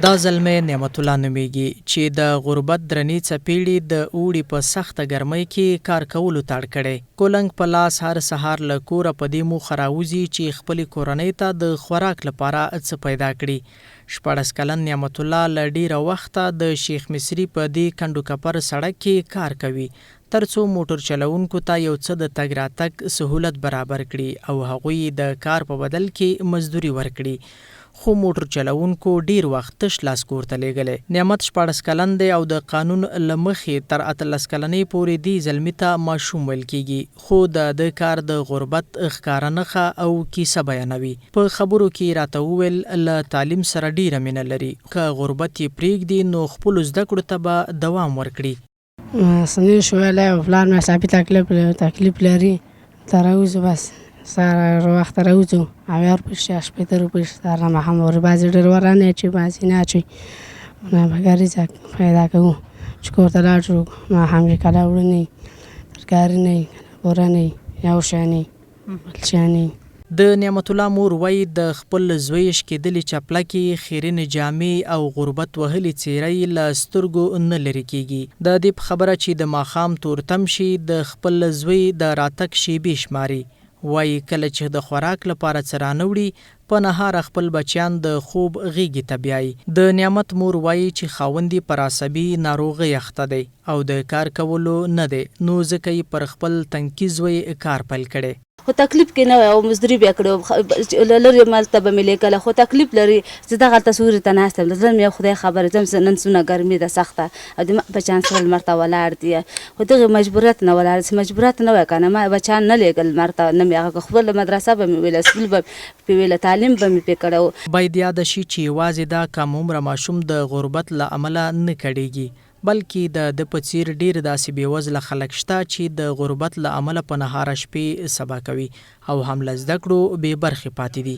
دا زلمی نعمت الله نومیږي چې د غربت درنې څپېړې د اوړي په سخته ګرمۍ کې کار کولو ته اړ کړی. کولنګ په لاس هر سهار له کوره په دې موخه راوځي چې خپلې کورنۍ ته د خوراک لپاره څه پیدا کړي. 14 کلن نعمت الله له ډېره وخته د شیخ مصري په دې کنډو کپر سړک کې کار کوي تر څو موټر چلوونکو ته یو څه د تګ راتګ سهولت برابر کړي او هغوی د کار په بدل کې مزدوري ورکړي. خو موټر چلوونکو ډیر وخت تش لاس کور ته لیږلی. نعمت 14 کلن دی او د قانون له مخې تر 18 کلنۍ پورې دې زلمي ته ماشوم ویل کیږي. خو د کار د غربت ښکاره نښه او کیسه بیانوي. په خبرو کې راته وویل له تعلیم سره ډیره مینه لري. که غربت یې پرېږدي نو خپلو زده کړو ته به دوام ورکړي. سنین شویلی او پلار مې حسابي تکلیف لري ته راوځو بس سهار وخته راوځو 80 روپۍ 80 روپۍ سهار نه ماښام ورې بعضې ډېر ور رانه اچوي بعضې نه اچوي نه به ګریزه پیدا کوو چې کور ته لاړ شو ماښام کې کله وړه نه وي ترکاري نه وي بوره نه وي یو شی نه وي بل شی نه وي. د نعمت الله مور وایي د خپل زوی شکېدلې چپلکې خیرنې جامې او غربت وهلې څېره له سترګو نه لرې کیږي. د دې په خبره چې د ماښام تورتم شي د خپل زوی د راتګ شیبې شماري. وایي کله چې د خوراک لپاره څه رانه په نهار خپل بچیان د خوب غیږې ته بیایي. د نعمت مور وایي چې خاوند یې پر عصبي ناروغۍ اخته دی او د کار کولو نه دی نو ځکه یې پر خپل تنکي زوی کار پیل کړی. خو تکلیف کې نه وی او مزدوري بیا کړې لرې مالته به مې لیکله خو تکلیف لري زه دغلته سوري ته ناست یم زه مې خدای خبره ځم نن څومره ګرمي ده سخته او د بچیان سره لمر ته ولاړ دي خو دغې مجبوریت نه ولاړ مجبوریت نه وی که نه ما بچیان نه لیږل لمر ته نه مې هغه خپله مدرسه به مې ویله سکول به پې ویله تعلیم به مې پې کړی و. باید یاده شي چې یوازې دا کم عمره ماشوم د غربت له امله نه کړېږي بلکې د په څیر ډیر داسې بېوزله خلک شته چې د غربت له امله په نهاره شپې سبا کوي او هم له زده کړو بې برخې پاتې دي.